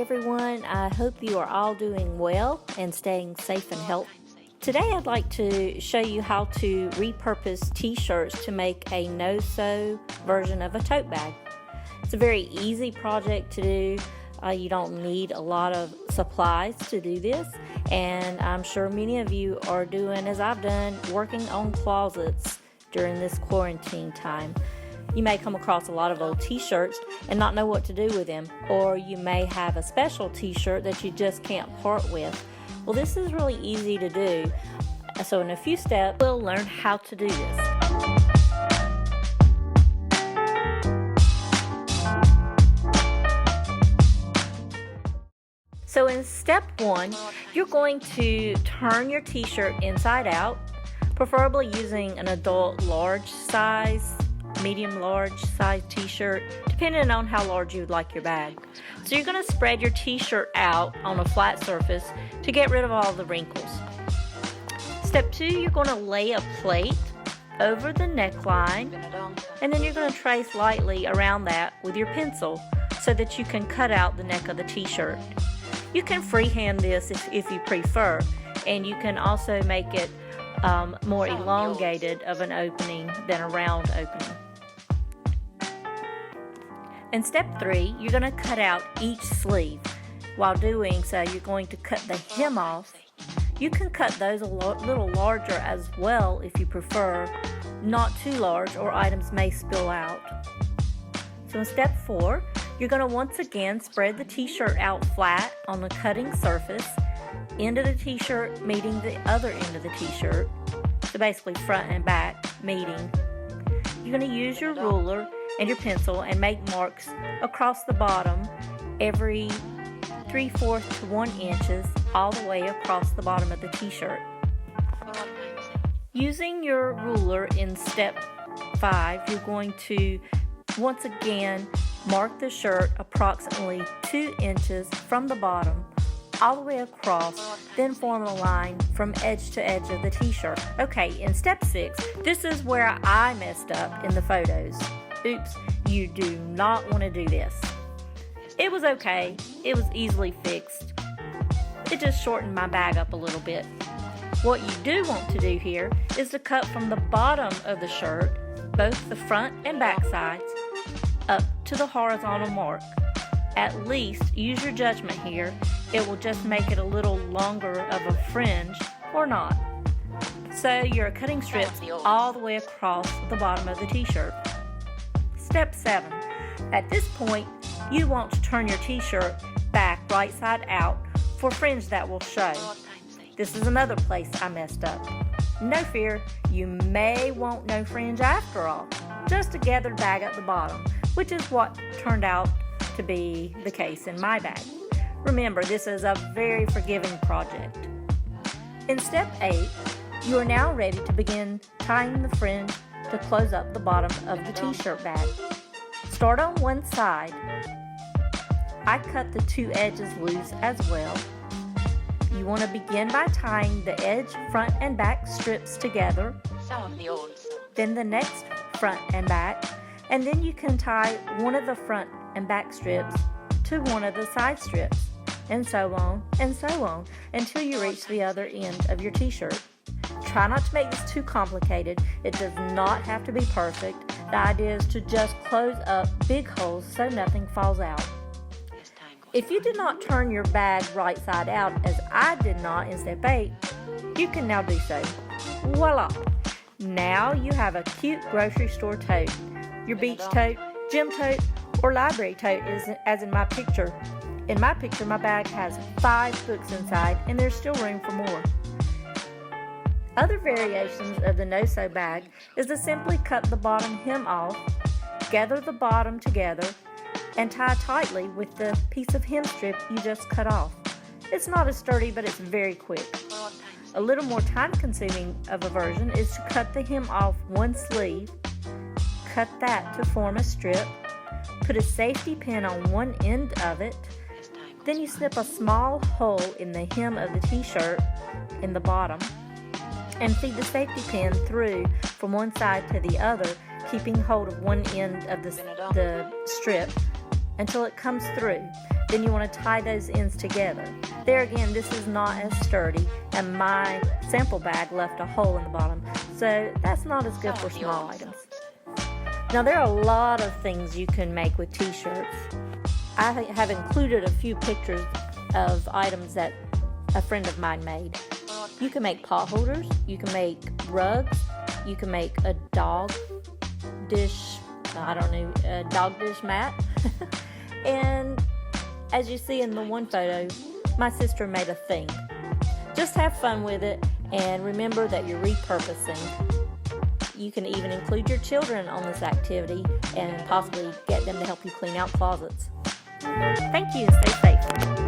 everyone. I hope you are all doing well and staying safe and healthy. Today I'd like to show you how to repurpose t-shirts to make a no-sew version of a tote bag. It's a very easy project to do. You don't need a lot of supplies to do this, and I'm sure many of you are doing as I've done, working on closets during this quarantine time. You may come across a lot of old t-shirts and not know what to do with them, or you may have a special t-shirt that you just can't part with. Well, this is really easy to do. So in a few steps, we'll learn how to do this. So in step 1, you're going to turn your t-shirt inside out, preferably using an adult large size, medium large size t-shirt, depending on how large you would like your bag. So you're going to spread your t-shirt out on a flat surface to get rid of all the wrinkles. Step 2, you're going to lay a plate over the neckline, and then you're going to trace lightly around that with your pencil so that you can cut out the neck of the t-shirt. You can freehand this if you prefer, and you can also make it more elongated of an opening than a round opening. In step 3, you're going to cut out each sleeve. While doing so, you're going to cut the hem off. You can cut those a little larger as well if you prefer, not too large or items may spill out. So in step 4, you're going to once again spread the t-shirt out flat on the cutting surface, end of the t-shirt meeting the other end of the t-shirt, so basically front and back meeting. You're going to use your ruler and your pencil and make marks across the bottom every 3/4 to 1 inches all the way across the bottom of the t-shirt. Using your ruler in step 5, you're going to once again mark the shirt approximately 2 inches from the bottom all the way across, then form a line from edge to edge of the t-shirt. Okay, in step 6, this is where I messed up in the photos. Oops, you do not want to do this. It was okay, it was easily fixed. It just shortened my bag up a little bit. What you do want to do here is to cut from the bottom of the shirt, both the front and back sides, up to the horizontal mark. At least, use your judgment here, it will just make it a little longer of a fringe or not. So you're cutting strips all the way across the bottom of the t-shirt. Step 7. At this point, you want to turn your t-shirt back right side out for fringe that will show. This is another place I messed up. No fear, you may want no fringe after all, just a gathered bag at the bottom, which is what turned out to be the case in my bag. Remember, this is a very forgiving project. In step 8, you are now ready to begin tying the fringe to close up the bottom of the t-shirt bag. Start on one side. I cut the 2 edges loose as well. You want to begin by tying the edge, front and back strips together, then the next front and back, and then you can tie one of the front and back strips to one of the side strips, and so on until you reach the other end of your t-shirt. Try not to make this too complicated. It does not have to be perfect. The idea is to just close up big holes so nothing falls out. If you did not turn your bag right side out, as I did not in step 8, you can now do so. Voila! Now you have a cute grocery store tote. Your beach tote, gym tote, or library tote is as in my picture. In my picture, my bag has 5 books inside, and there's still room for more. Other variations of the no-sew bag is to simply cut the bottom hem off, gather the bottom together, and tie tightly with the piece of hem strip you just cut off. It's not as sturdy, but it's very quick. A little more time-consuming of a version is to cut the hem off one sleeve, cut that to form a strip, put a safety pin on one end of it, then you snip a small hole in the hem of the t-shirt in the bottom, and feed the safety pin through from one side to the other, keeping hold of one end of the strip until it comes through. then you want to tie those ends together. There again, this is not as sturdy, and my sample bag left a hole in the bottom, so that's not as good for small items. Now there are a lot of things you can make with t-shirts. I have included a few pictures of items that a friend of mine made. You can make pot holders, you can make rugs, you can make a dog dish mat. And as you see in the one photo, my sister made a thing. Just have fun with it and remember that you're repurposing. You can even include your children on this activity and possibly get them to help you clean out closets. Thank you and stay safe.